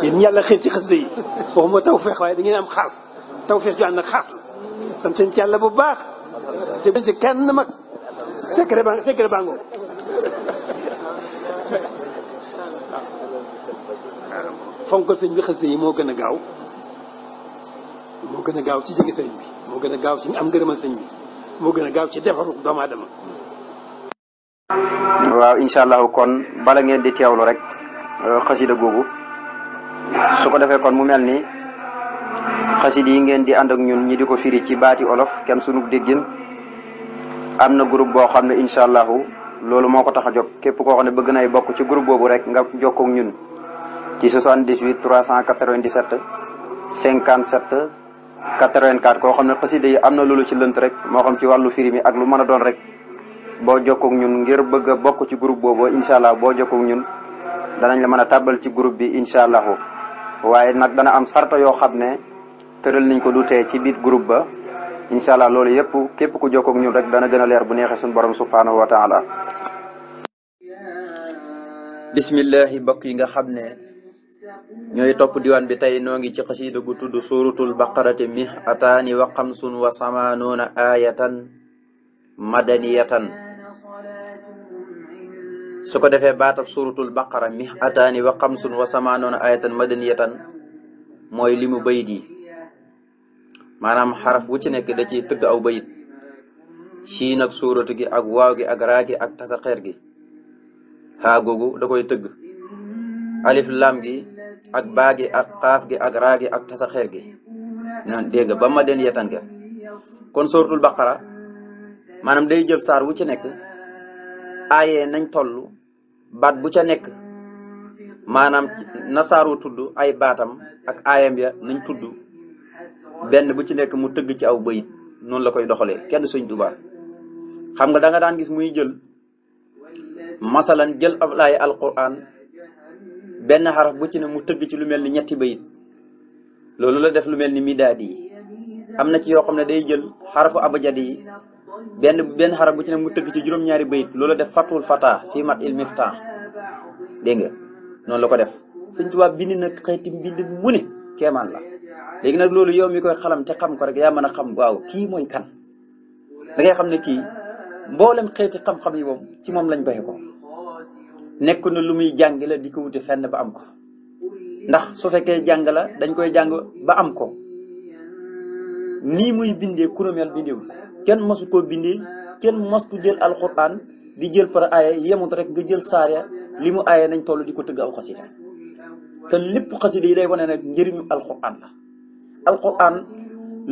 yéen yàlla xëy ci xasida yi waxuma tawfeex waaye da ngeen am xaas tawfeex ju ànd ak xaas la sant seen ci yàlla bu baax te ci kenn mag secret bango fonk sëñ bi xasida yi moo gën a gaaw ci jege sëñ bi moo gën a gaaw ci am ngërëmal sëñ bi moo gën a gaaw ci defaru doomu aadama. waaw incha allahu kon bala ngeen di teewlu rek xasida googu su ko defee kon mu mel ni xasida yi ngeen di ànd ak ñun ñi di ko firi ci baati olof kem sunu déggin am na groupe boo xam ne incha allahu loolu moo ko tax a jóg képp koo xam ne bëgg nay bokk ci groupe boobu rek nga jokkoo ak ñun ci 78 397 57 84 koo xam ne xasida yi am na loolu ci lënt rek moo xam ci wàllu firi mi ak lu mën a doon rek boo jokkoo ak ñun ngir bëgg a bokk ci groupe boobu incha allah boo jokkoo ak ñun danañ la mën a tàbbal ci groupe bi incha allahu waaye nag dana am sarta yoo xam ne tëral nañ ko du tee ci biir groupe ba incha allah loolu yëpp képp ku jokkoo ak ñun rek dana gën a leer bu neexee suñu borom subhanahu wa taala. bismillahi mbokk yi nga xam ne ñooy topp diwaan bi tey noo ngi ci xasida gu tudd suratul baqarati mi'ataani wa xamsun wa samanuuna ayatan madaniyatan su ko defee baatab suratul baqara mi'ataani wa xamsun wa samanuuna ayatan madaniyatan mooy li mu bayit yi maanaam xaraf wu ci nekk da ciy tëgg aw bayit siin ak suuratu gi ak waaw gi ak raa gi ak tasaxeer gi xaa googu da koy tëgg alif lam gi ak baa gi ak xaaf gi ak raa gi ak tasaxeer gi nan dégg nga ba ma den yetan ga kon suratul baqara maanaam day jël saar wu ci nekk aayee nañ toll baat bu ca nekk maanaam na saar wu tudd ay baatam ak aayam ya nañ tudd benn bu ci nekk mu tëgg ci aw bayit noonu la koy doxalee kenn Sëñ Tuubaa xam nga da nga daan gis muy jël masalan jël ab laay alquran benn xaraf bu ci ne mu tëgg ci lu mel ni ñetti bayit loolu la def lu mel ni midaadi yi am na ci yoo xam ne day jël xarafu abajadi yi benn xaraf bu ci ne mu tëgg ci juróom-ñaari bayit loolu la def fatul fata fii mat il miftah dégg nga noonu la ko def Sëñ Tuubaa bind na xeeti mbind mu ne keemaan la léegi nag loolu yow mi koy xalam te xam ko rek yaa mën a xam waaw kii mooy kan da ngay xam ne kii mboolem xeeti xam-xam yi moom ci moom lañ baxe ko nekk na lu muy jàng la di ko wuti fenn ba am ko ndax su fekkee jàng la dañ koy jàng ba am ko nii muy bindee kuréel bindeewul kenn mosu koo bindee kenn mosu jël alxuraan di jël par aaya yemut rek nga jël saar li mu aaya nañ toll di ko tëgg aw xasida te lépp xasida yi day wane nag njëriñu alxuraan la alxuraan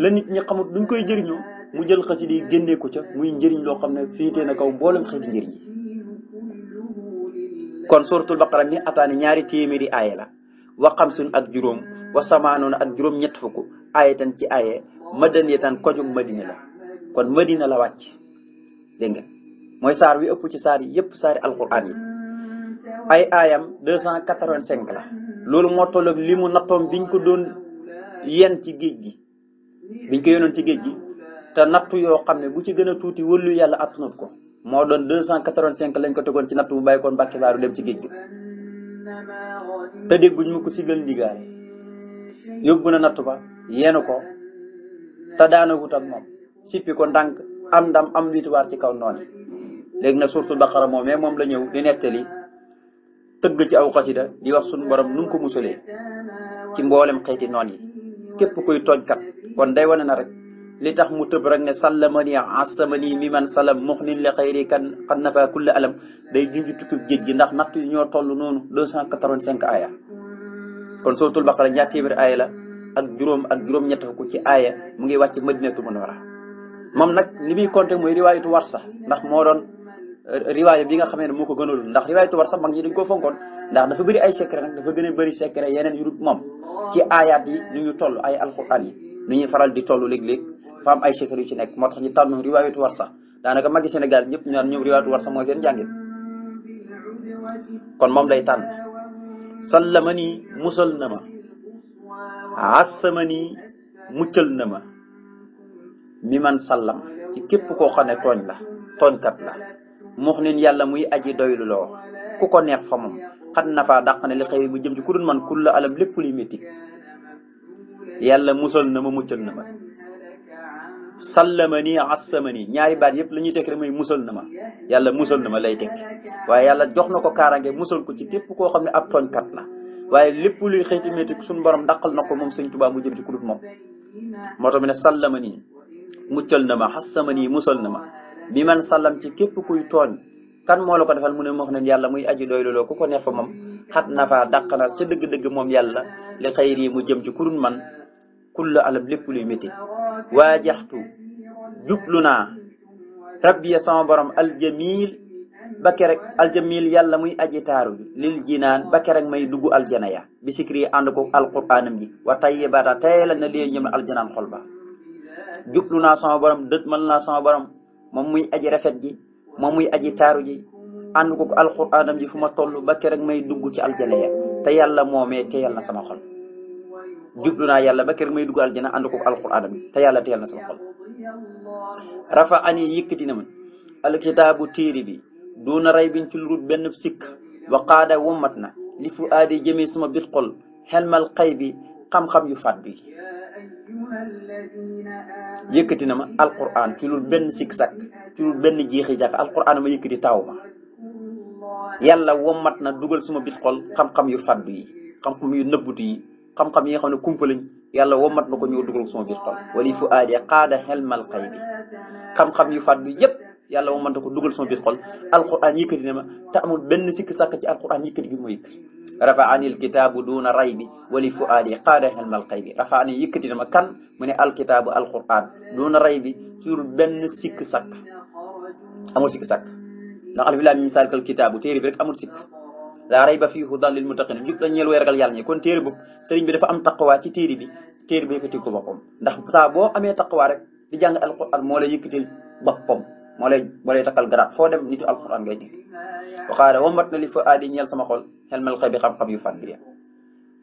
la nit ñi xamut duñ koy jëriñoo mu jël xasida yi génnee ko ca muy njëriñ loo xam ne féetee na kaw mboolem xeeti njëriñ yi kon suratul baqara mi ataani ñaari téeméeri aaya la wa xamsun ak juróom wa samaanoona ak juróom ñett fukk aayatan ci aaye madaniyatan kojug madina la kon madina la wàcc dégg nga mooy saar wi ëpp ci saar yi yëpp saari alquran yi ay aayam 285 la loolu moo tolloog li mu nattoom biñ ko doon yen ci géej gi biñ ko yenoon ci géej gi te nattu yoo xam ne bu ci gën a tuuti wëllu yàlla attunut ko moo doon 285 lañ ko tegoon ci nattu bu bàyyi koon Mbàkke Baaru dem ci géej gi te dégguñ mu ko sigal ndigaale yóbbu na nattu ba yenu ko te daana wut ak moom sippi ko ndànk am ndam am victoire ci kaw noonu léegi nag suratul baqara moom mais moom la ñëw di nettali tëgg ci aw xasida di wax suñu borom nu mu ko musalee ci mboolem xeeti noon yi képp kuy tooñkat kon day wane na rek li tax mu tëb rek ne sallamani asamani mi man salam muxnin li xayri kan xan nafa kulla alam day junj tukkib géej gi ndax natt yi ñoo toll noonu 285 aaya kon suratul baqara ñaar téeméeri aaya la ak juróom-ñett fukk ci aaya mu ngi wàcc madinatu munawwara moom nag li muy compté mooy riwaayatu warsa ndax moo doon riwaaya bi nga xamee ne moo ko gënaloon ndax riwaayatu warsa mag ñi dañ ko fonkoon ndax dafa bëri ay secret nag dafa gën a bëri secret yeneen yu dul moom ci aayaat yi nu ñu toll ay alquran yi nu ñuy faral di toll léeg-léeg dafa am ay secret yu ci nekk moo tax ñu tànn riwaayatu warsa daanaka magi Sénégal ñëpp ñu naan ñoom riwaayatu warsa mooy seen jàngit kon moom lay tànn sallama nii musal na ma asama nii muccal na ma mi man sallam ci képp koo xam ne tooñ la tooñkat la mux nin yàlla muy aji doylu loo ku ko neex fa moom xat na faa dàq ne li xëy mu jëm ci ku dul man kulla alam lépp luy métti yàlla musal na ma muccal na ma sallama nii assama nii ñaari baat yëpp la ñuy tekk rek mooy musal na ma yàlla musal na ma lay tekk waaye yàlla jox na ko kaaraange musal ko ci képp koo xam ne ab tooñkat la waaye lépp luy xëyti métti suñu borom dàqal na ko moom sëñ Tuubaa mu jëm ci ku dul moom moo tax mu ne sallama nii muccal na ma assama nii musal na ma bi man sallam ci képp kuy tooñ kan moo la ko defal mu ne wax ne yàlla muy aji doy looloo ku ko neex fa moom xat na faa dàq na ca dëgg-dëgg moom yàlla li xayri mu jëm ci kurun man kulla alam lépp luy métti waajaxtu jublu naa rabbiya sama borom aljamil ba kerek aljamil yàlla muy aji taaru bi lil jinaan ba kerek may dugg aljana ya bi sikri ànd ko alquraanam ji wa tayyibaata tayela na lee ñëm aljanaan xol ba jublu naa sama borom dët mal naa sama borom moom muy aji rafet ji moom muy aji taaru ji ànd ko alquraanam ji fu ma toll ba kerek may dugg ci aljana ya te yàlla moomee teyal na sama xol jublu naa yàlla ba kër may dugg aljana ànd ko alquraanam bi te yàlla teyal na sama xol rafa ani yëkkati na ma alkitaabu téere bi duuna ray bin ci lurut benn sikk wa qaada wommat na li fu aadi jëmee sama bit xol xelmal xay bi xam-xam yu fat bi yëkkati na ma alquran ci lul benn sikk sakk ci lul benn jeexi jàkk alquran ma yëkkati taw ma yàlla wommat na dugal sama bit xol xam-xam yu faddu yi xam-xam yu nëbbutu yi xam-xam yi nga xam ne kumpalañ yàlla womat na ko ñëw dugal ko sama biir xol wali fu aadi qaada xelmal xay bi xam-xam yu fàddu yépp yàlla womat na ko dugal sama biir xol alquran yëkkati ne ma te amul benn sikk sàkk ci alquran yëkkati gi ma yëkkati rafa anil kitaabu duuna ray bi wali fu aadi qaada xelmal xay bi rafa ani yëkkati ne ma kan mu ne alkitaabu alquran duuna ray bi ci benn sikk sàkk amul sikk sàkk ndax alif laam miim zaalikal kitaabu téere bi rek amul sikk laa rayba fiihi hudan lil muttaqiin jub la ñeel way ragal yàlla ñi kon téere boobu sëriñ bi dafa am taqwa ci téere bi yëkkatil ko boppam ndax saa boo amee taqwa rek di jàng alquran moo lay yëkkatil boppam moo lay takkal garaat foo dem nitu alquran ngay dig waxaare womat na li fa aadi ñeel sama xol xelmal xëy bi xam-xam yu fànn ya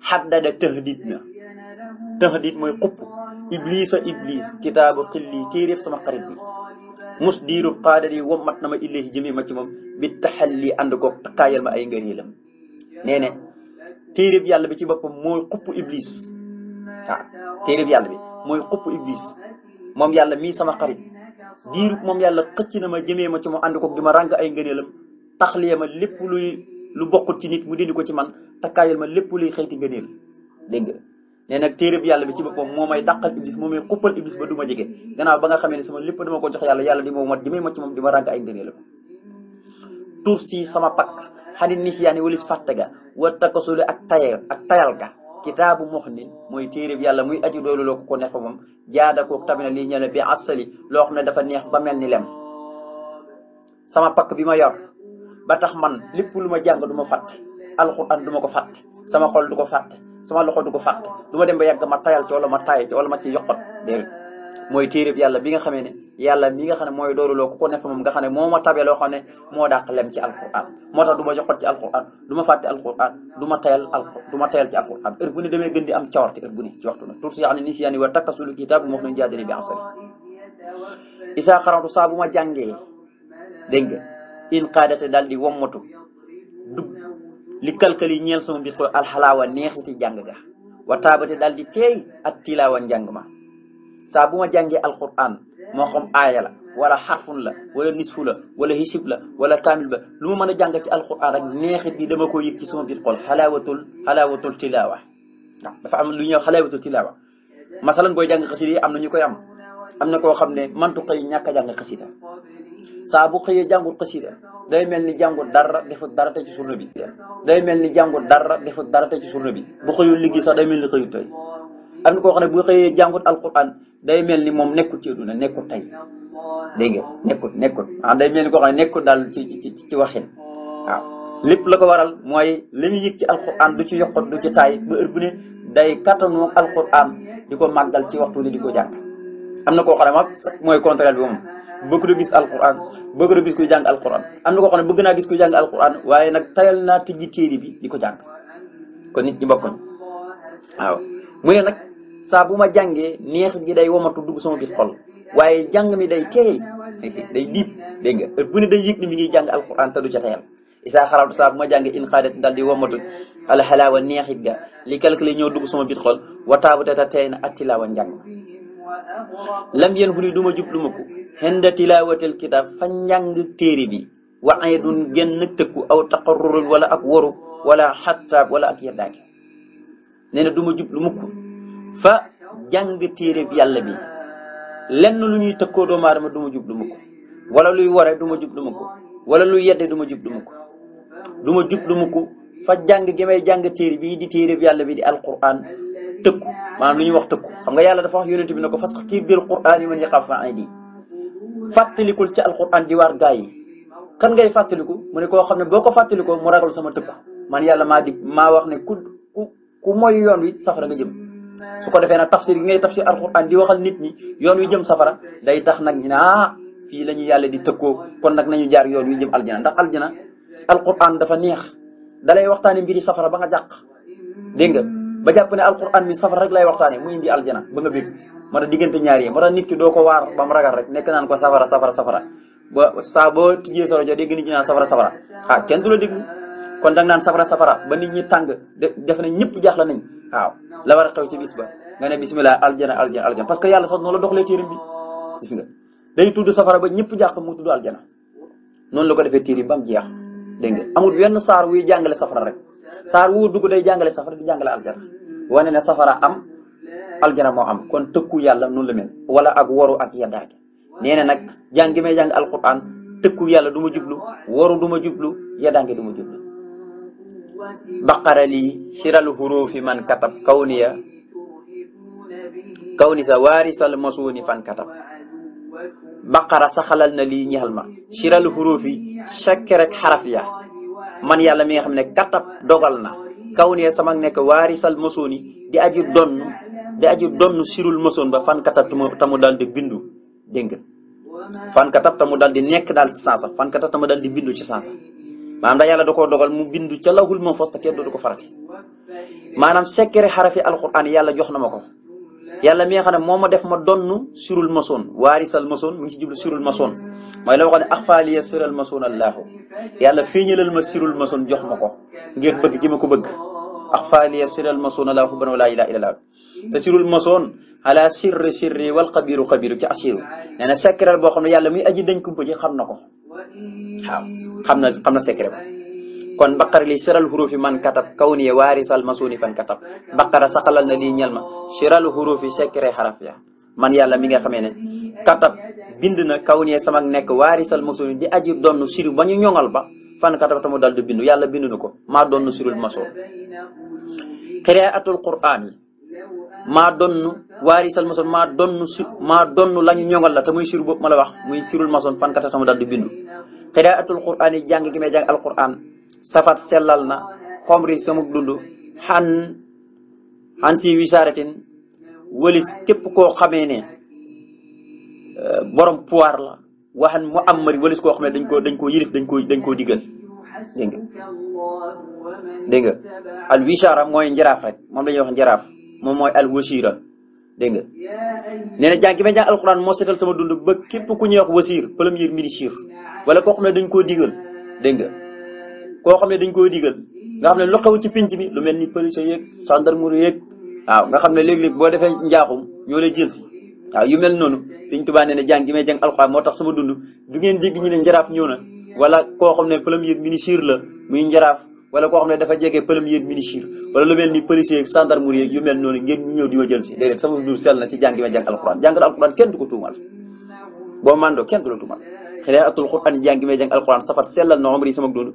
xaddada tahdid mooy xupp iblisa iblis kitaabu xilli téeréb sama xarit bi mus diiru qaadar yi womat na ma illahi jëmee ma ci moom bi taxalli ànd koog takkaayal ma ay ngëneelam nee ne téeréb yàlla bi ci boppam mooy xupp iblis waaw téeréb yàlla bi mooy xupp iblis moom yàlla mii sama xarit diiru moom yàlla xëcc na ma jëmee ma ci moom ànd koog di ma ràng ay ngëneelam taxliya ma lépp lu bokkut ci nit mu dindi ko ci man takkaayal ma lépp luy xëyti ngëneel dégg nga nee nag téere bi yàlla bi ci boppam moo may dàqal iblis moo may xuppal iblis ba du ma jege gannaaw ba nga xamee ne sama lépp dama ko jox yàlla di ma mat jëmee ma ci moom di ma ràgg ay ngëneelam tuur si sama pakk xani nisyaani walis fàtte ga wa takasuli ak tayal ga kitaabu muxnin mooy téere bi yàlla muy aju doolu loo ko neex fa moom jaada koog tamit lii ñële bi asali loo xam ne dafa neex ba mel ni lem sama pakk bi ma yor ba tax man lépp lu ma jàng du ma fàtte alxuraan du ma ko fàtte sama xol du ko fàtte sama loxo du ko fàtte du ma dem ba yàgg ma tayal ci wala ma taye ci wala ma ci yokkat déedéet mooy téereb yàlla bi nga xamee ne yàlla mi nga xam ne mooy dooluloo ku ko ne fa moom nga xam ne moo ma tabe loo xam ne moo dàq lem ci alquran moo tax du ma yokkat ci alquran du ma fàtte alquran du ma tayal ci alquran heure bu ne damay gën di am cawarte heure bu ne ci waxtu na tur si yaani nisyaani wa takasulu kitaabu moo nañ jaadali bi asari isaa xarantu saa bu ma jàngee dégg nga in qaadate daal di wommatu dugg li kalkali ñeel sama mbir ko alxalaawa neexiti jàng ga wa taabate daal di teey ak tilaawa njàng ma saa bu ma jàngee alquran moo xam aaya la wala xarfun la wala nisfu la wala hisib la wala kaamil ba lu ma mën a jàng ci alquran rek neexit gi dama ko yëg ci sama biir xol xalaawatul tilaawa waaw dafa am lu ñuy wax xalaawatul tilaawa masalan booy jàng xasida yi am na ñu koy am na koo xam ne mantu xëy ñàkk a jàng xasida saa bu xëyee jàngul xasida day mel ni jàngul dara defut dara te ci surna bi day mel ni jàngul dara defut dara te ci surna bi bu xëyul liggéey sax day mel ni xëyut tey am na koo xam ne bu xëyee jàngut alquran day mel ni moom nekkut ci àdduna nekkut tey dégg nga nekkut day mel ni koo xam ne nekkut daal ci waxin waaw lépp la ko waral mooy li ñu yëg ci alquran du ci yokkat du ci taay ba heure bu ne day kattanu alquran di ko màggal ci waxtu ni di ko jàng am na koo xam ne moom mooy contraire bi moom bëgg na gis alquran bëgg na gis kuy jàng alquran am na koo xam ne bëgg naa gis kuy jàng alquran waaye nag tayal naa tijji téere bi di ko jàng kon nit ñi bokkuñ waaw mu ne nag saa bu ma jàngee neex gi day womatu dugg sama biir xol waaye jàng mi day teey day diib dégg nga bu ne day yëg ni mi ngi jàng alquran te du ca tayal isaa xarabtu saa bu ma jàngee in xaadat dal di womatu alxalaawa neexit ga li calculé ñëw dugg sama bit xol wataabutata tey na at tilaawa njàng lam yéen xuli du ma jublu ma ko xenda tilaawatil kitaab fa njàng téere bi wa ay dun génn tëkku aw taqarrurun wala ak woru wala xattaab wala ak yeddaake nee na du ma jublu mukk fa jàng téere bi yàlla bi lenn lu ñuy tëkkoo doomu aadama du ma jublu mukk wala luy ware du ma jublu mukk wala luy yedde du ma jublu mukk du ma jublu mukk fa jàng gi may jàng téere bii di téere bi yàlla bi di alquran tëkku maanaam lu ñuy wax tëkku xam nga yàlla dafa wax yonent bi ne ko fastaxfir bil qur'aan yi man yaxaaf wa'iidi fàttalikul ci alquran di waar gaa yi kan ngay fàttaliku mu ne koo xam ne boo ko fàttalikoo mu ragal sama tëkku man yàlla maa wax ne ku mooy yoon wi safara nga jëm su ko defee nag tafsir gi ngay tafsir alquran di waxal nit ñi yoon wi jëm safara day tax nag ñu ne fii la ñu yàlla di tëkkoo kon nag nañu jaar yoon wi jëm aljana ndax aljana alquran dafa neex dalay waxtaane mbiri safara ba nga jàq dégg nga ba jàpp ne alquran mi safara rek lay waxtaane mu indi aljana ba nga bég moo tax diggante ñaar yi moo tax nit ki doo ko waar ba mu ragal rek nekk naan ko safara ba saa boo tijjee sa rajo dégg nit ñi naan safara kenn du la déglu kon danga naan safara ba nit ñi tàng def na ñëpp jaaxle nañ waaw la war a xew ci bis ba nga ne bismillah aljana parce que yàlla sax noonu la doxalee téeram bi gis nga day tudd safara ba ñëpp jàq mu tudd aljana noonu la ko defee téere ba mu jeex dégg nga amul wenn saar wuy jàngale safara rek saar wu dugg day jàngale safara di jàngale aljana wane ne safara am aljana moo am kon tëkku yàlla noonu la mel wala ak waru ak yeddaake nee na nag jàng gi may jàng alquran tëkku yàlla du ma jublu waru du ma jublu yeddaange du ma jublu baqara lii siral hurufi man katab kawni sa waarisal masuuni fan katab baqara saxalal na lii ñexal ma siral hurufi chaque rek xaraf ya man yàlla mi nga xam ne katab dogal na kawni sama nekk waarisal masuuni di aju donn sirul masoon ba fan katab tamu daal di bindu dégg nga fan katab tamu daal di nekk daal ci sansa fan katab tamu daal di bindu ci sansa maanaam da yàlla da koo dogal mu bindu ca lawhul mahfuus te kenn dootu ko farati maanaam sekkere xarafi alquran yàlla jox na ma ko yàlla mi nga xam ne moo ma def ma donn sirul masoon waarisal masoon mu ngi ci jublu sirul masoon mooy la waxoon ne axfaaliya siral masoon allaahu yàlla feeñalal ma sirul masoon jox ma ko ngir bëgg gi ma ko bëgg axfaaliya siral masoon allaahu bana laa ilaaha illallaah te sirul masoon ala sirri wal xabiru ci asiru nee na secret boo xam ne yàlla muy aji dañ ko bëgg xam na ko waaw xam na secret ba kon baqara li siral hurufi man katab kawniye waarisal masuni fan katab baqara saxalal na lii ñel ma siral hurufi secret xaraf ya man yàlla mi nga xamee ne katab bind na kawniye sama nekk waarisal masuni di aji donn siru ba ñu ñoŋal ba fan katab tamu dal di bindu yàlla bind na ko maa donn sirul masoon qiraatul qur'aan yi maa donn waarisal masoon maa donn la ñu ñoŋal la te muy siru boobu ma la wax muy sirul masoon fan katab tamu dal di bindu qiraatul qur'aan yi jàng gi may jàng alqur'aan safat sellal na xomri samuk dund xan si wisaaratin walis képp koo xamee ne borom pouvoir la waxan mu am mari walis koo xam ne dañ koo yilif dañ koo digal dégg nga al wisaara mooy njaraaf rek moom lañuy wax njaraaf moom mooy al wasira dégg nga nee na jàng gi may jàng alquran moo seetal sama dund ba képp ku ñuy wax wasir premier ministre wala koo xam ne dañ koo digal dégg nga koo xam ne dañ koy digal nga xam ne lu xew ci pinc mi lu mel ni police yeeg gendarmerie yeeg waaw nga xam ne léeg-léeg boo defee njaaxum ñoo lay jël si waaw yu mel noonu Sëñ Tuubaa nee na jàng gi may jàng alxuraan moo tax sama dund du ngeen dégg ñu ne njaraaf ñëw na wala koo xam ne premier ministre la muy njaraaf wala koo xam ne dafa jege premier ministre wala lu mel ni police yeeg gendarmerie yeeg yu mel noonu ngeen ñu ñëw di ma jël si déedéet sama dund sell na ci jàng gi may jàng alxuraan jàngal alxuraan kenn du ko tuumal boo mandoo kenn du la tuumal xilaatul qur'aan jàng gi may jàng alxuraan safat sellal na omri sama dund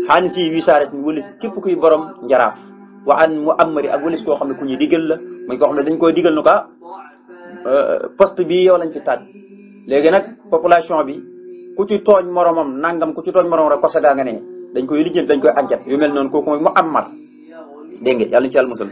xaan si wisaaret mi walis képp kuy borom njaraaf waxaan mu amari ak walis koo xam ne ku ñuy digal la muy koo xam ne dañ koy digal nu ka poste bi yow lañ fi taaj léegi nag population bi ku ci tooñ moromam nangam ku ci tooñ moromam rek kosa gaa nga ne dañ koy lijjanti dañ koy enquête yu mel noonu kooku mooy mu ammar dégg nga yàlla ci yàlla musal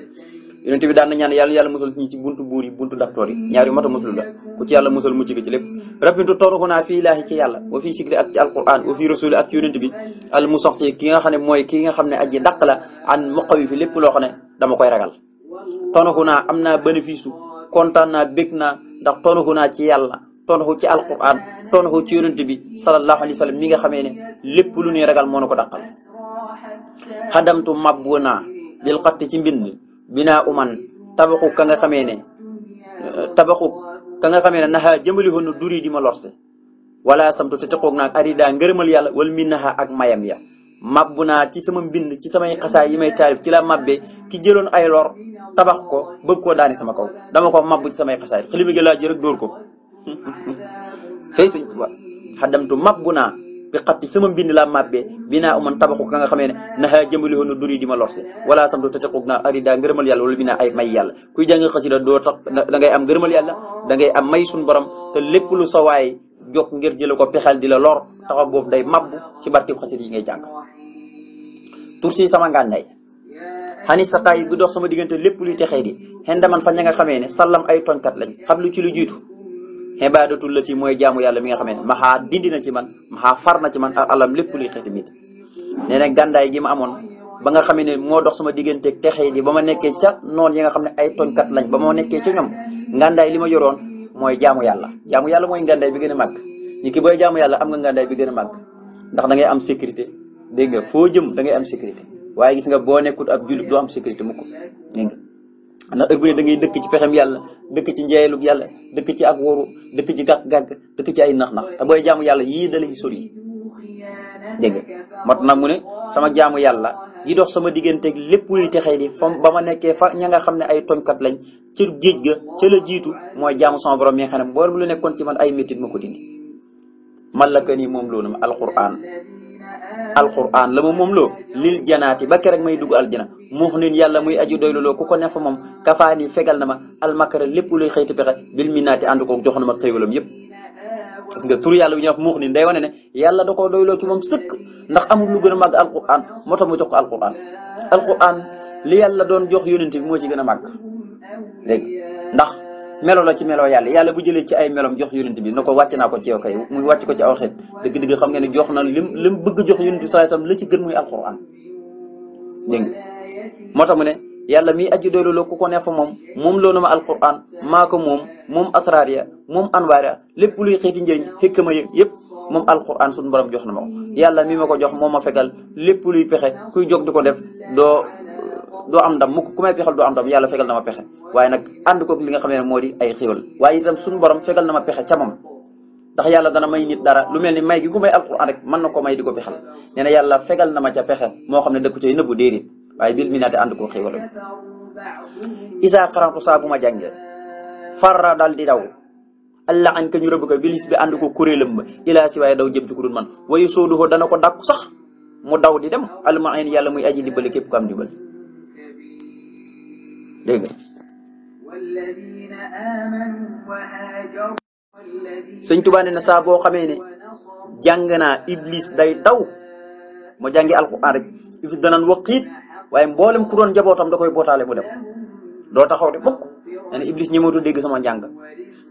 yonent bi daan na ñaan yàlla musal ñi ci buntu buur yi buntu daktoor yi ñaar yu mata musul la ku ci yàlla musal mucc ci lépp rabbintu toruxunaa fii ilaahi ci yàlla wa fii sikri ak ci alquran wa fii rasuli ak ci yonent bi al musax si ki nga xam ne mooy ki nga xam ne aji dàq la an muqawi fi lépp loo xam ne dama koy ragal tonuxunaa am naa bénéfice kontaan naa bég naa ndax tonuxunaa ci yàlla tontu ci alquran tontu ci yonent bi sallallahu alayhi wa sallam mi nga xamee ne lépp lu ñuy ragal moo na ko dàqal. xadamtu mabbu naa bil xatti ci mbind binaa uman tabaxu ka nga xamee ne naxaa jëmali woon na duri di ma lorse wala samtu te teqoog naag arida ngërëmal yàlla wala min naxa ak mayam ya mabbu naa ci sama mbind ci samay xasaay yi may taalib ci la mabbee ki jëloon ay lor tabax ko bëgg koo daani sama kaw dama ko mabbu ci samay xasaay xilimi gi laa jër ak dóor ko fay Sëñ Tuubaa xadamtu mabbu naa bi xatti sama mbind laa mabbee binaa uman tabaxu ka nga xamee ne naxaa jëmali woon na duri di ma lorse wala samtu te teqoog naag arida ngërëmal yàlla wala min ay may yàlla kuy jàng xasida doo tax da ngay am ngërëmal yàlla da ngay am may suñ borom te lépp lu sa waay jokk ngir jële ko pexeel di la lor taxaw boobu day mabbu ci barkib xasida yi ngay jàng tur si sama ngànnaay xani saqaay gu dox sama diggante lépp luy texee di xen daman fa ña nga xamee ne sallam ay tooñkat lañ xam lu ci lu jiitu xibaadatul la si mooy jaamu yàlla mi nga xamee ne maxaa dindi na ci man maxaa far na ci man ak alam lépp luy xeeti mit nee na gàndaay gi ma amoon ba nga xamee ne moo dox sama digganteeg texee di ba ma nekkee ca noonu yi nga xam ne ay tooñkat lañ ba ma nekkee ca ñoom ngàndaay li ma yoroon mooy jaamu yàlla mooy ngàndaay bi gën a màgg ñi ki booy jaamu yàlla am nga ngàndaay bi gën a màgg ndax da ngay am sécurité dégg nga foo jëm da ngay am sécurité waaye gis nga boo nekkut ab jullit doo am sécurité mukk dégg nga ndax heure bu ne da ngay dëkk ci pexem yàlla dëkk ci njeeyalug yàlla dëkk ci ak woru dëkk ci gàkk-gàkk dëkk ci ay nax-nax te booy jaamu yàlla yii da lay sori dégg nga mot nag mu ne sama jaamu yàlla gi dox sama digganteeg lépp luy texee di fa ba ma nekkee fa ña nga xam ne ay tooñkat lañ ci géej ga ca la jiitu mooy jaamu sama borom mi nga xam ne mboolem lu nekkoon ci man ay métit ma ko dindi man la ka nii moom loolu ma alquran la ma moom loo lil janaati ba kerek may dugg aljana muux nin yàlla muy aju doylu loo ku ko ne fa moom kafaani fegal na ma almakara lépp luy xëyti pexe bil minaati ànd ko jox na ma xéewalam yépp gis nga tur yàlla bi ñuy wax muux nin day wane ne yàlla da koo doyloo ci moom sëkk ndax amul lu gën a màgg alquran moo tax mu jox ko alquran li yàlla doon jox yónent bi moo ci gën a màgg léegi ndax melo la ci melo yàlla bu jëlee ci ay melom jox yónent bi na ko wàcc naa ko ci yow kay muy wàcc ko ci aw xeet dëgg-dëgg xam nga ne jox na lim bëgg jox yónent bi sallallahu alayhi wasallam la ci gën muy alquran dégg nga moo tax mu ne yàlla miy aji doylu loo ku ko neex fa moom loolu ma alquran maa ko moom asraar ya moom anwaar ya lépp luy xeeti njëriñ xëkkama yëpp moom alquran suñu borom jox na ma ko yàlla mi ma ko jox moo ma fegal lépp luy pexe kuy jóg di ko def doo am ndam mukk ku may pexal doo am ndam yàlla fegal na ma pexe waaye nag ànd koog li nga xam ne moo di ay xéwal waaye itam suñu borom fegal na ma pexe ca moom ndax yàlla dana may nit dara lu mel ni may gi ku may alquran rek mën na ko may di ko pexal nee na yàlla fegal na ma ca pexe moo xam ne dëkku cay nëbbu déedéet waaye bil mi naate ànd koo xéwal isa xarantu saa bu ma jàngee farra dal di daw allah añ ka ñu rëbb ko bilis bi ànd ko kuréelam ba ilaa si waaye daw jëm ci ku dul man wayu sooduhoo dana ko dàkku sax mu daw di dem almain yàlla muy aji dimbali képp ko am dimbali dégg nga Sëñ Tuubaa ne na saa boo xamee ne jàng naa iblis day daw mu jàngi alquran rek iblis danaan waqiit waaye mboolem ku doon njabootam da koy bootaale mu dem doo taxaw de mukk nee na iblis ñëmatu dégg sama njàng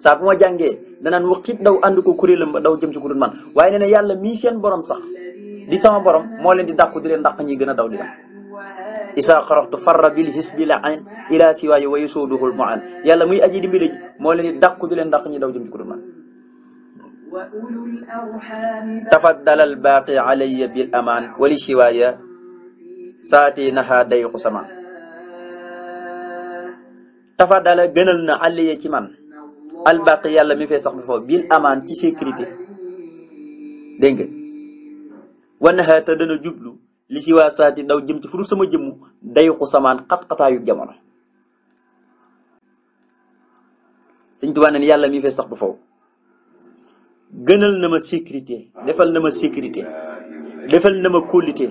saa bu ma jàngee danaan waqiit daw ànd ko kuréelam ba daw jëm ci ku dul man waaye nee na yàlla mii seen borom sax di sama borom moo leen di dàqu di leen dàq ñi gën a daw di dem isa xaraxtu farra bil hisbi la ayn ila siwaayi wa yusuduhul mu'an yàlla muy aji dimbali ji moo leen di dàqu di leen dàq ñi daw jëm ci ku dul man tafaddala al baaqi alayya bil aman wali siwaaya saati naha dayqu sama tafaddala gënal na alayya ci man al baaqi yàlla mi fee sax bi foofu bil aman ci sécurité dégg nga wa naha te dana jublu li si waa saati daw jëm ci furu sama jëmmu dayqu samaan xat-xataayu jamono Sëñ Tuubaa ne yàlla mi fee sax bu foofu gënal na ma sécurité defal na ma sécurité defal na ma kóllite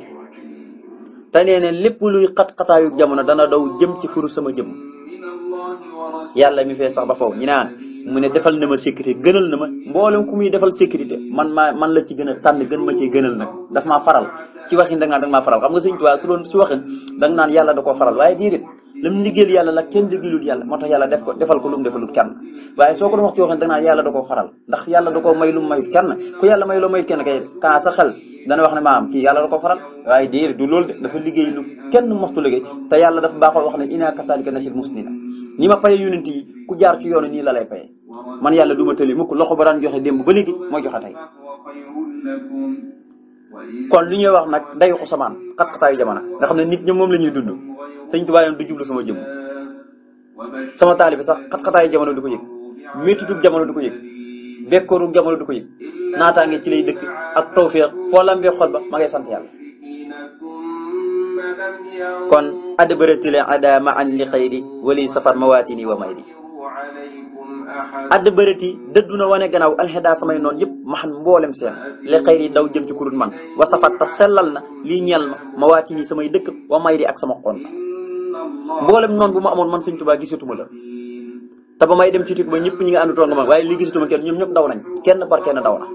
te nee ne lépp luy xat-xataayu jamono dana daw jëm ci furu sama jëmm yàlla mi fee sax ba foofu ñu naan mu ne defal na ma sécurité gënal na ma mboolem ku muy defal sécurité man la ci gën a tànn gën ma ci gënal nag daf maa faral ci waxin da nga naan maa faral xam nga Sëñ Tuubaa su doon si waxin da nga naan yàlla da koo faral waaye déedéet lam liggéeyal yàlla la kenn liggéeyul yàlla moo tax yàlla defal ko lu mu defalut kenn waaye soo ko doon wax ci waxin da nga naan yàlla da koo faral ndax yàlla da koo may lu mu mayut kenn ku yàlla may loo mayut kenn kay kaa sa xel dana wax ne maam kii yàlla da koo faral waaye déedéet du loolu de dafa liggéey lu kenn mostu liggéey te yàlla dafa baaxoo wax ne ina kasaalika nasil muslimina ñi ma paye yonent yi ku jaar ci yoonu nii la lay paye man yàlla du ma tëli mukk loxo ba daan joxe démb ba léegi mooy joxe tey. kon li ñuy wax nag dayu xusamaan xat-xataayu jamono nga xam ne nit ñoom moom la ñuy dund sëñ Tuubaa du jublu sama jëmm sama taalibe sax xat-xataayu jamono du ko yëg métitub jamono du ko yëg bekkooru jamono du ko yëg naataange ci lay dëkk ak tawfeex foo lambee xol ba ma ngay sant yàlla. kon adbaratile ada ma an li xayri wali safar mawaatini wa maydi adbarati dëddu na wane gannaaw alxeda samay noonu yëpp ma xam mboolem seen li xayri daw jëm ci kurut man wa safar ta sellal na lii ñeel ma mawaatini samay dëkk wa maydi ak sama xon mboolem noonu bu ma amoon man sëñ Tuubaa gisatuma la te ba may dem ci tukki ba ñëpp ñi nga àndutoon nga man waaye lii gisatuma kenn ñoom ñëpp daw nañ kenn par kenn daw na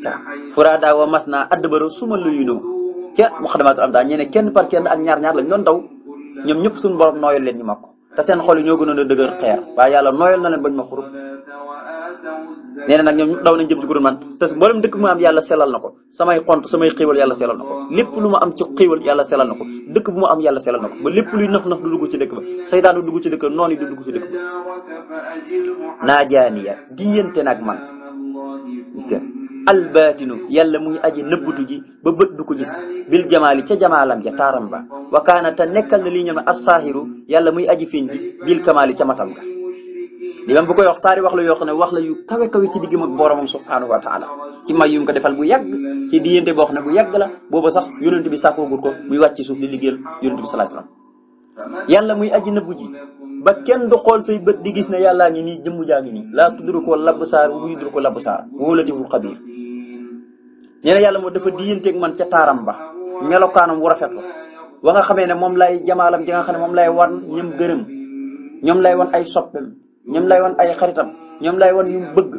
waaw furaada wa mas naa adbaro suma luyunoo ca muxadamatul am daa ñee ne kenn par kenn ak ñaar lañ doon daw ñoom ñëpp suñu borom nooyal leen ñu mag ko te seen xol yi ñoo gënoon a dëgër xeer waaye yàlla nooyal na leen bañ ma xurub nee na nag ñoom ñëpp daw nañ jëm ci kuréel man te mboolem dëkk bu ma am yàlla selal na ko samay xont samay xéewal yàlla selal na ko lépp lu ma am ci xéewal yàlla selal na ko dëkk bu ma am yàlla selal na ko ba lépp luy nax du dugg ci dëkk ba saytaan du dugg ci dëkk ba noonu du dugg ci dëkk ba naajaaniya diyante nag man gis nga albaatinu yàlla muy aji nëbbutu ji ba bët du ko gis bil jamaali ca jamaalam ja taaram ba wa kaana te nekkal na lii ñoom assaahiru yàlla muy aji fiñ ji bil kamaali ca matam ga li mam bu koy wax saari wax la yoo xam ne wax la yu kawe kawe ci diggam ak boromam subhaanahu wa taala ci may yum ko defal bu yàgg ci diggante boo xam ne bu yàgg la booba sax yonent bi sàkkoogur ko muy wàcc ci suuf di liggéeyal yonent bi sallallahu alayhi wasallam yàlla muy aji nëbbu ji ba kenn du xool say bët di gis ne yàllaa ngi nii jëmmu jaa ngi nii laa tudru ko labb saar wu yudru ko labb saar wóolatiful xabiir nee na yàlla moo dafa diyanteeg man ca taaram ba melokaanam wu rafet la wa nga xamee ne moom lay jamaalam ji nga xam ne moom lay wan ñëm gërëm ñoom lay wan ay soppem ñoom lay wan ay xaritam ñoom lay wan yu bëgg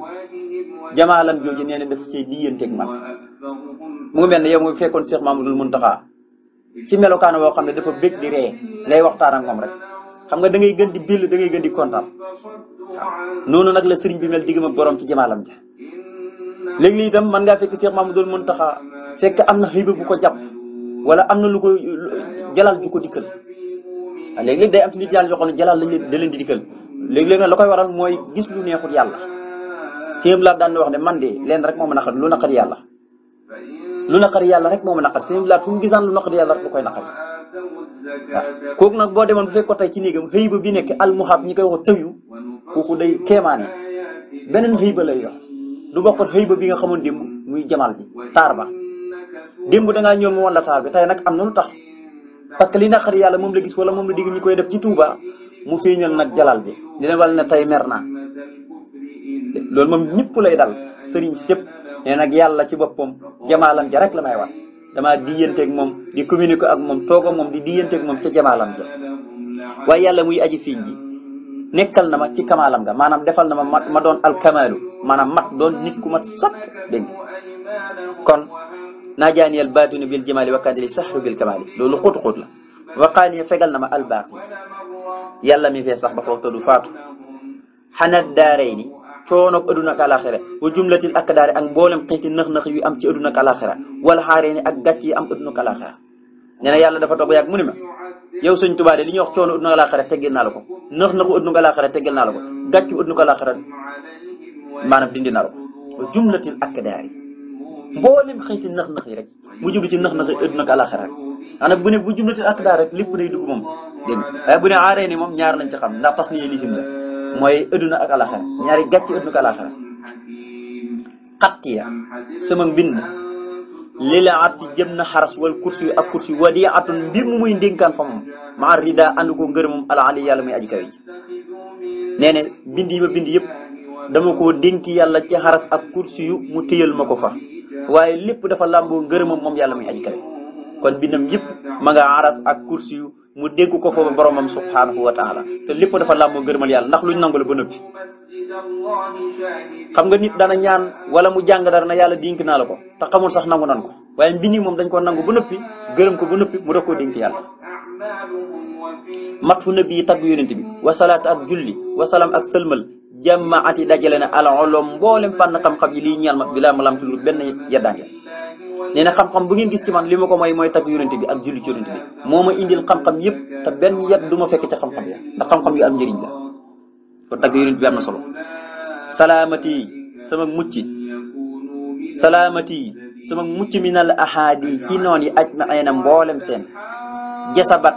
jamaalam jooju nee na daf cee diyanteeg man mu ngi mel ne yow mu fekkoon Cheikh Mamadou Muntaxa ci melokaan woo xam ne dafa bég di ree ngay waxtaan ak moom rek xam nga da ngay gën di bill da ngay gën di kontaan waaw noonu nag la sëriñ bi mel diggam ak borom ci jamaalam ja léegi itam mën ngaa fekk Cheikh Mamadou Muntaxa fekk am na xiiba bu ko jàpp wala am na lu ko jalal ju ko dikkal waaw léegi-léegi day am ci nit yàlla yoo xam ne jalal da leen di dikkal léegi-léegi nag la koy waral mooy gis lu neexut yàlla sëñ Blaat daan na wax ne man de leen rek moo ma naqari lu naqari yàlla rek moo ma naqari sëñ Blaat fu mu gisaan lu naqari yàlla rek lu koy naqari waaw kooku nag boo demoon bu fekk ko tey ci néegam xëyba bi nekk almuhab ñi koy wax tëyu kooku day kéemaane beneen xëyba lay yor du bokkoon xëyba bi nga xamoon démb muy jamaal ji taar ba démb dangaa ñëw mu woon la taar bi tey nag am na lu tax parce que li naqari yàlla moom la gis wala moom la digg ñi koy def ci Touba mu feeñal nag jalal bi dina wal ne tey mer naa loolu moom ñëpp lay dal sëriñ sëpp ne nag yàlla ci boppam jamaalam ja rek la may wax damaa diyanteeg moom di communiquer ak moom toog ak moom di diyanteeg moom ca jamaalam ja waaye yàlla muy aji fiiñ ji nekkal na ma ci kamaalam ga maanaam defal na ma doon alkamaalu maanaam mat doon nit ku mat sakk dégg kon naajaaniyal baatuni bil jamaali wa kadili sahru bil kamaali loolu xóot-xóot la waqaani fegal na ma albaaqi yàlla mi fee sax ba foofu tëdu faatu xanat daaray ni coonoog adduna ak alaxira wa jumlatil ak daare ak mboolem xeeti nëx-nëx yu am ci adduna ak alaxira wala xaaree ni ak gàcc yi am adduna ak alaxira nee na yàlla dafa toog ba yàgg mu ne ma yow sëñ Tuubaa de li ñuy wax coono adduna ak alaxira teggil naa la ko nëx-nëxu adduna ak alaxira teggil naa la ko gàccu adduna ak alaxira maanaam dindi naa la ko wa jumlatil ak daare mboolem xeeti nëx-nëx yi rek mu jublu ci nëx-nëx yi adduna ak alaxira rek maanaam bu ne bu jumlatil ak daare rek lépp day dugg moom dégg nga waaye bu ne aaree ni moom ñaar lañ ci xam ndax tas ni lisim la mooy adduna ak alaxira ñaari gàcc adduna ak alaxira xattiya sama mbind li la arsi jëm na xaras wal kursi yu ak kursi yu wadi atun mbir mu muy ndénkaan fa moom maa rida ànd ko ngërëmam ala ali yàlla muy aji kawe ji nee ne bind yi ma bind yëpp dama koo dénki yàlla ci xaras ak kursi yu mu téyal ma ko fa waaye lépp dafa làmboo ngërëmam moom yàlla muy aji kawe kon bindam yëpp ma nga xaras ak kursi yu mu dégg ko foofu boromam subhanahu wa taala te lépp dafa làmboo ngërëmal yàlla ndax luñ nangu la ba noppi xam nga nit dana ñaan wala mu jàng dara na yàlla dénk naa la ko te xamul sax nangu nan ko waaye mbindi moom dañ ko nangu ba noppi gërëm ko ba noppi mu doog koo dénk yàlla mat fu nabi yi tagg yonent bi wasalaat ak julli wasalaam ak sëlmal jamaati dajale na al ulum mboolem fànn xam-xam yi lii ñaan ma bilaa ma lamtu lu benn yeddaange nee na xam-xam bu ngeen gis ci man li ma ko mooy tagg yonent bi ak julli ci yonent bi moo ma indil xam-xam yëpp te benn yet du ma fekk ca xam-xam ya ndax xam-xam yu am njëriñ la kon tagg yonent bi am na solo. salaamati sama mucc salaamati sama mucc minal ahadi ci noon yi aj ma ay na mboolem seen jasabat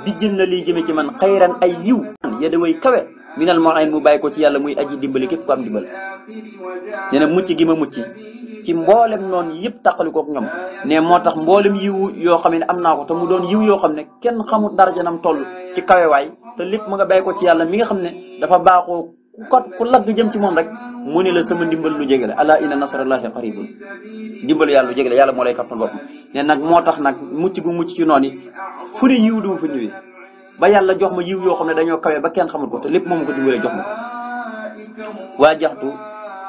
bijjil na liy jëme ci man xayran ay yiw yada way kawe minal moxayn mu bàyyi ko ci yàlla muy aji dimbali képp ko am dimbal nee na mucc gi ma mucc ci mboolem noonu yëpp taqalikook ñoom ne moo tax mboolem yiw yoo xam ne am naa ko te mu doon yiw yoo xam ne kenn xamul daraja nam toll ci kawewaay te lépp mu nga bàyyi ko ci yàlla mi nga xam ne dafa baaxoo ku lagg jëm ci moom rek mu ne la sama ndimbal lu jege la ala inna nasrallahi qaribun ndimbal yàlla lu jege la yàlla moo lay kàttan boppam ne nag moo tax nag mucc gu mucc ci noonu yi fu ne yiw du ma fa ñëwee ba yàlla jox ma yiw yoo xam ne dañoo kawe ba kenn xamul ko te lépp moom ko dimbalee jox ma ko waa jaxtu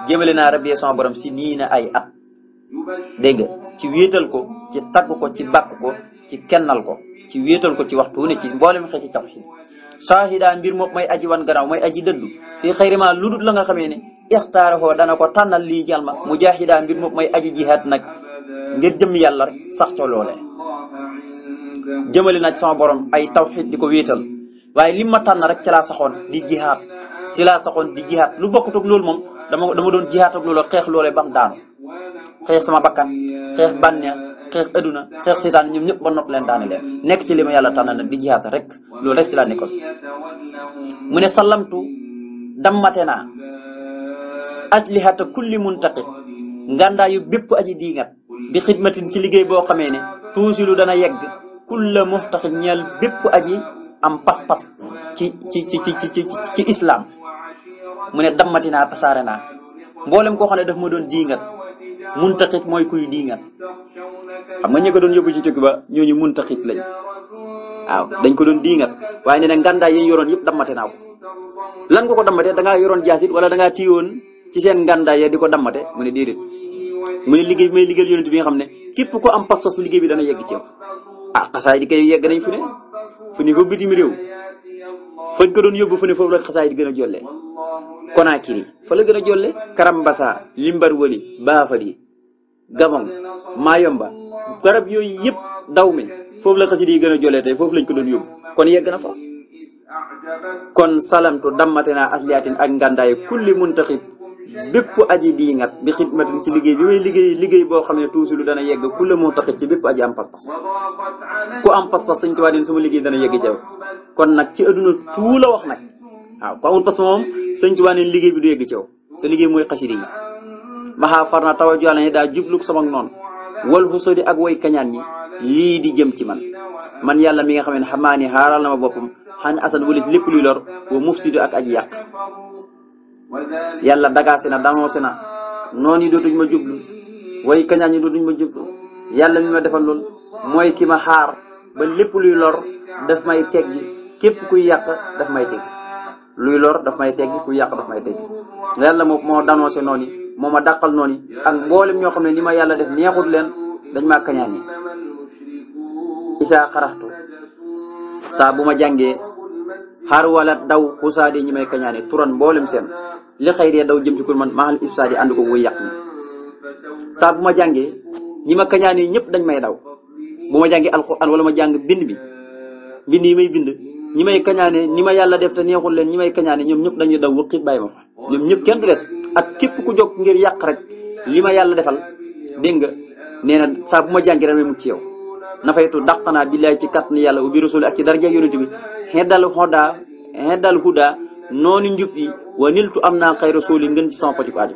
jëmale naa rabbi sama borom si nii na ay at dégg nga ci wéetal ko ci tagg ko ci bàkk ko ci kennal ko ci wéetal ko ci waxtu ne ci mboolem xeeti tawhid shahida mbir moom may aji wan gannaaw may aji dëddu fii xayrima lu dul la nga xamee ne ixtaarafoo dana ko tànnal lii jàll ma mujahida mbir moom may aji jihaad nag ngir jëm yàlla rek sax ca loolee jëmale naa ci sama borom ay tawhid di ko wéetal waaye lim ma tànn rek ci laa saxoon di jihaad ci laa saxoon di jihaad lu bokkut ak loolu moom dama doon jihaad ak loolu xeex loolee ba mu daanu xeex sama bakkan xeex bànneex xeex adduna xeex seytaan ñoom ñëpp ba nopp leen daane leen nekk ci li ma yàlla tànn nag di jihaad rek loolu rek ci laa nekkoon mu ne sallamtu dammate naa aslihata kulli muntaqid ngàndaayu bépp aji diingat bi xidmatin ci liggéey boo xamee ne tuusilu dana yegg kulla muxtaxid ñeel bépp aji am pas-pas ci islam mu ne dammati naa tasaare naa mboolem koo xam ne daf ma doon diingat muntaqid mooy kuy diingat xam nga ñi ko doon yóbbu ci tukki ba ñooñu muntaqid lañ waaw dañ ko doon diingat waaye nee na ngàndaay yi yoroon yëpp dammate naa ko lan nga ko dammate da ngaa yoroon jaasit wala da ngaa tiiwoon ci seen ngàndaay ya di ko dammate mu ne déedéet mu ne liggéey bi may liggéeyal yonent bi nga xam ne képp ko am pas-pas bu liggéey bi dana yegg ci yow ah xasaay di koy yegg nañ fu ne fa bitim réew fañ ko doon yóbbu fu ne foofu la xasaay di gën a jolle Konakiri fa la gën a jolle Karambasa Limbarwali Baafali Gabon Mayomba garab yooyu yëpp daw mi foofu la xasida yi gën a jolle tey foofu lañ ko doon yóbbu kon yegg na fa kon salamtu dammate naa asliyaatin ak ngàndaay kulli muntaxib bépp aji diingat bi xidmatin ci liggéey bi may liggéey boo xam ne tuusi lu dana yegg kulli muntaxib ci bépp aji am pas-pas ku am pas-pas Sëñ Tuubaa din sama liggéey dana yegg ci yow kon nag ci adduna tout la wax nag waaw ku amul pas moom Sëñ Tuubaa ne liggéey bi du yegg ci yow te liggéey mooy xasida yi maxaa far na tawa joala ne daa jubluk sama noonu wal xusadi ak way kañaan ñi lii di jëm ci man yàlla mi nga xam ne xamaa ni xaaral na ma boppam xan asan walis lépp luy lor wa mufsidu ak aji yàq yàlla dagaase na danoose na noonu yi dootuñ ma jublu way kañaan ñi dootuñ ma jublu yàlla mi ma defal lool mooy ki ma xaar ba lépp luy lor daf may teggi képp kuy yàq daf may teggi luy lor daf may teggi kuy yàq daf may teggi yàlla moo danoose noonu yi moo ma dàqal noonu yi ak mboolem ñoo xam ne ni ma yàlla def neexut leen dañ maa kañaan yi isaa xaraxtu saa bu ma jàngee xaar wala daw xusaade ñi may kañaane turan mboolem seen li xayree daw jëm ci kur man maxal ifsaadi ànd ko wuy yàq ni saa bu ma jàngee ñi ma kañaane ñëpp dañ may daw bu ma jàngee alxuraan wala ma jàng bind yi may bind ñi may kañaane ñi ma yàlla def te neexul leen ñi may kañaane ñoom ñëpp dañuy daw wëqit bàyyi ma fa ñoom ñëpp kenn du des ak képp ku jóg ngir yàq rek li ma yàlla defal dégg nga nee na saa bu ma jàngee rek may mucc ci yow nafaytu dàq naa billaay ci kàttanu yàlla ubbi rasul ak ci daraja yonent bi xeddal huda noonu njub yi wa niltu am naa xay rasul yi ngën ci sama pocc aajo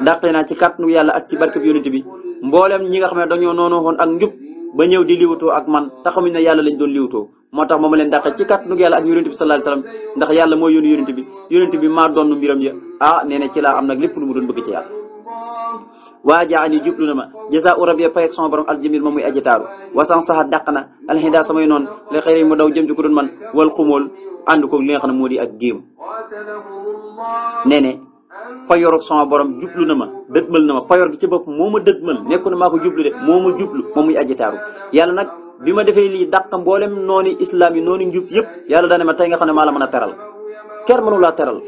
dàqee naa ci kàttanu yàlla ak ci barkeb yonent bi mboolem ñi nga xam ne dañoo noonu woon ak njub ba ñëw di liwatoo ak man te xamuñ ne yàlla lañ doon liwatoo moo tax moom ma leen dàqee ci kàttanu yàlla ak yonent bi sallallahu alayhi wasallam ndax yàlla mooy yónni yonent bi maa doon mbiram ya nee na ci laa am nag lépp lu mu doon bëgg ci yàlla waa jaani jublu na ma jasa u rabia payek sama borom aljamil ma muy aji taaru wasan saxa dàq na alxinda samay noonu la xëy mu daw jëm ci ku doon man wal xumóol ànd ko li nga xam ne moo di ak géem nee ne payorog sama borom jublu na ma dëdmal na ma payor gi ci bopp moo ma dëdmal nekku na maa ko jublu de moo ma jublu ma muy aji taaru yàlla nag bi ma defee lii dàq mboolem noonu islam yi noonu njub yëpp yàlla daane ma tey nga xam ne maa la mën a teral kenn mënu laa teral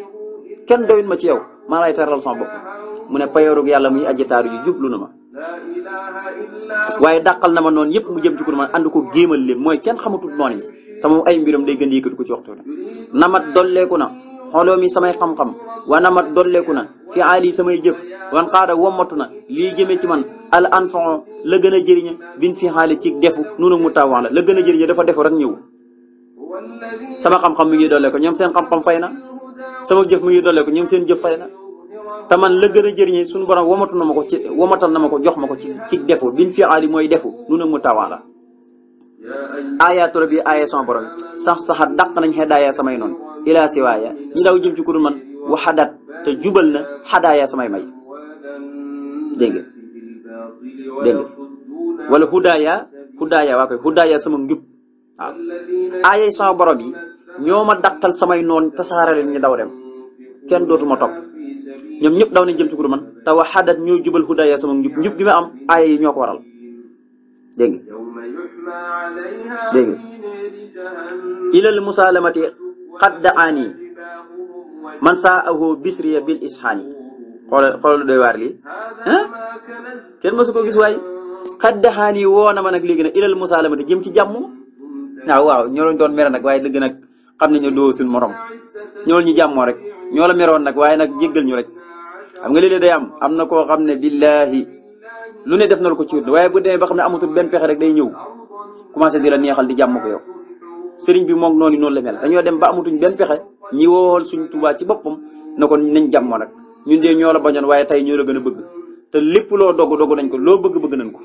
kenn doyun ma ci yow maa lay teral sama bopp mu ne payoorug yàlla muy ajitaaru yu jublu na ma waaye dàqal na ma noonu yëpp mu jëm ci kur man ànd ko géemal leen mooy kenn xamatul noonu yi te moom ay mbiram day gën yëkkati ko ci waxtu namat dolleeku na xooloo mi samay xam-xam wana mat dolleeku na fi aali samay jëf wan xaada wommatu na lii jëmee ci man al anfao la gën a jëriña bin fi xaali ci defu nunu mu taw wax la gën a jëriña dafa defu rek ñëw sama xam-xam mi ngi dolleeku ñoom seen xam-xam fay na sama jëf mi ngi dolleeku ñoom seen jëf fay na te man la gën a jëriñee suñu borom womatu na ma ko ci womatal na ma ko jox ma ko ci defu bin fi aali mooy defu nunu mu taw la ayaatu rabbi aaya sama borom sax dàq nañ xedaaya samay noonu ilaa siwaaya ñi daw jëm ci ku dul man waxadat te jubal na xadaaya samay may dégg nga wala hudaaya waa koy hudaaya sama njub waaw aayay sama borom yi ñoo ma dàqal samay noon tasaare leen ñu daw dem kenn dootuma topp ñoom ñëpp daw nañ jëm ci ku dul man te waxadat ñoo jubal hudaaya sama njub gi ma am aaya yi ñoo ko waral dégg nga ilal musalamati xadda aani man saa aho bisriya bil ishaani xoolal doy waar lii kenn mësu ko gis waay xadda aani woo na ma nag léegi nag ilal musalamati jëm ci jàmm waaw ñoo lañ doon mere nag waaye dëgg nag xam nañu doo suñ morom ñool ñu jàmmoo rek ñoo la meroon nag waaye nag jéggal ñu rek xam nga léeg-léeg day am na koo xam ne billahi lu ne def na ko ci wut waaye bu demee ba xam ne amatul benn pexe rek day ñëw commencé di la neexal di jàmm ko yow sëriñ bi moom noonu la mel dañoo dem ba amatuñ benn pexe ñi wool suñ Tuubaa ci boppam na ko nañ jàmmoo nag ñun de ñoo la bañoon waaye tey ñoo la gën a bëgg te lépp loo dogu nañ ko loo bëgg nañ ko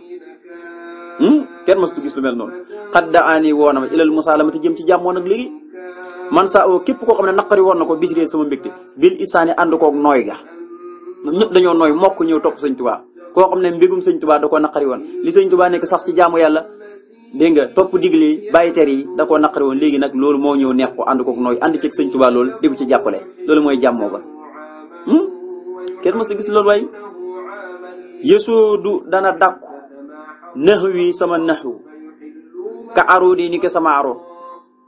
kenn mësutu gis lu mel noonu xadda aani woo na ma ilal musalamati jëm ci jàmmoo nag léegi man saa oo képp koo xam ne naqari woon na ko bisiree sama mbégte bil isaani ànd koog nooy ga ñoom ñëpp dañoo nooy mokk ñëw topp sëñ Tuubaa koo xam ne mbégum sëñ Tuubaa da koo naqari woon li sëñ Tuubaa nekk sax ci jaamu yàlla dégg nga topp digle bàyyi ter yi da koo naqari woon léegi nag loolu moo ñëw neex ko ànd koog nooy ànd ci sëñ Tuubaa loolu di ko ci jàppale loolu mooy jàmmoo ba kenn mës a gis loolu waay yësoodu dana dàkku nax wi sama naxu ka aroodi ni ko sama arood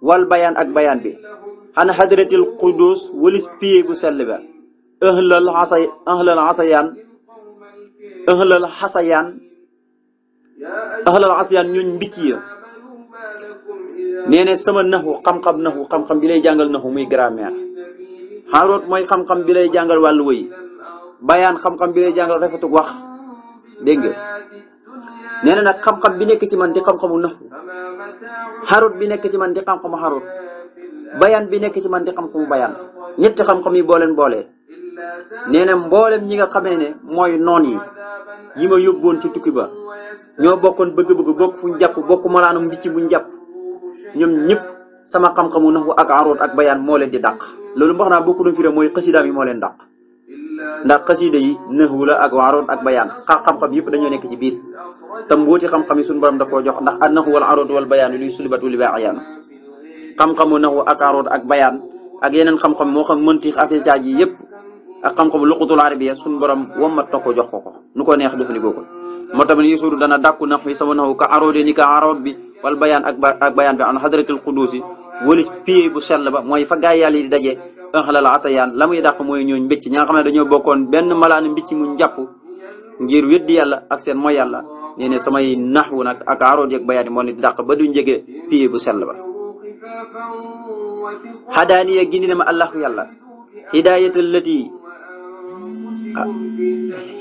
wal bayaan ak bayaan bi xana hadratil qudus walis piye bu sell ba ahlal xasayaan ñooñ mbicc ya nee ne sama naxu xam-xam bi lay jàngal naxu muy grammaire xaaroot mooy xam-xam bi lay jàngal wàllu wëy bayaan xam-xam bi lay jàngal rafetuk wax dégg nga nee na nag xam-xam bi nekk ci man di xam-xamu naxu xaaroot bi nekk ci man di xam-xamu xaaroot bayaan bi nekk ci man di xam-xamu bayaan ñetti xam-xam yi booleen boolee nee na mboolem ñi nga xamee ne mooy noon yi ma yóbboon ci tukki ba ñoo bokkoon bëgg-bëgg bokk fuñ jàpp bokk malaanum mbicc buñ jàpp ñoom ñëpp sama xam-xamu naxu ak aroot ak bayaan moo leen di dàq loolu mbax naa bokku doon firé mooy xasidaam yi moo leen dàq ndax xasida yi naxu la ak aroot ak bayaan xam-xam yëpp dañoo nekk ci biir te mbooti xam-xam yi suñu borom da koo jox ndax an naxu wal aroot wal bayaan luy sulibatu li baa ayaan xam-xamu naxu ak aroot ak bayaan ak yeneen xam-xam moo xam mëntiix ak jaaj yi yëpp ak xam-xamu luqatul arabiya suñu borom wommat na ko jox ko nu ko neex jëfandikoo ko moo tax ne yusuru dana dàkku nax wi sama naxu ka aroode ni ka aroot bi wal bayaan ak bayaan bi an hadratil qudusi wala pied bu sell ba mooy fa gaay yàlla yi di daje xalal asayaan la muy dàq mooy ñooñ mbicc ñi nga xam ne dañoo bokkoon benn malaanu mbicc mu jàpp ngir weddi yàlla ak seen mooy yàlla nee ne samay naxwu nag ak aroot ak bayaan yi moo ne di dàq ba du njege pied bu sell ba xadaaniya gindi na ma allahu yàlla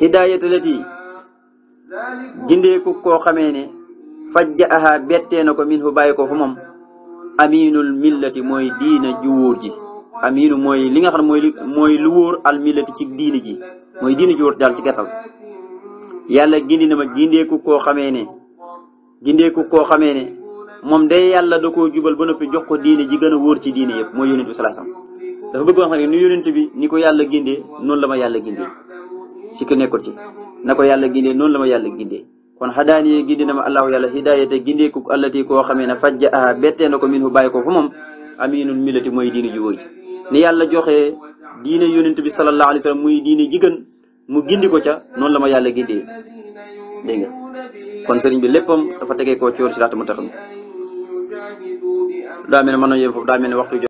hidaayata lati gindeeku koo xamee ne fajja aha bettee na ko min fu bàyyi ko fu moom aminul millati mooy diina ju wóor ji aminu mooy li nga xam ne mooy lu wóor al millati ci diina ji mooy diina ju wóor daal ci gàttal yàlla gindi na ma gindeeku koo xamee ne moom day yàlla da koo jubal ba noppi jox ko diine ji gën a wóor ci diine yëpp mooy yonent bi sallallahu alayhi wasallam dafa bëgg wax ne ni yonent bi ni ko yàlla gindee noonu la ma yàlla gindee si ko nekkul ci na ko yàlla gindee noonu la ma yàlla gindee kon xadaani gindi na ma allahu yàlla hidaayate gindeeku allati koo xamee ne fajja aha bettee na ko min fu bàyyi ko fu moom aminul millati mooy diine ju wóor ji ni yàlla joxee diine yonent bi sallallahu alayhi wasallam muy diine ji gën mu gindi ko ca noonu la ma yàlla gindee dégg nga kon sëriñ bi léppam dafa tegee koo ci yoon si laata mu taxam daa mel ne mën na yem foofu daa mel ne waxtu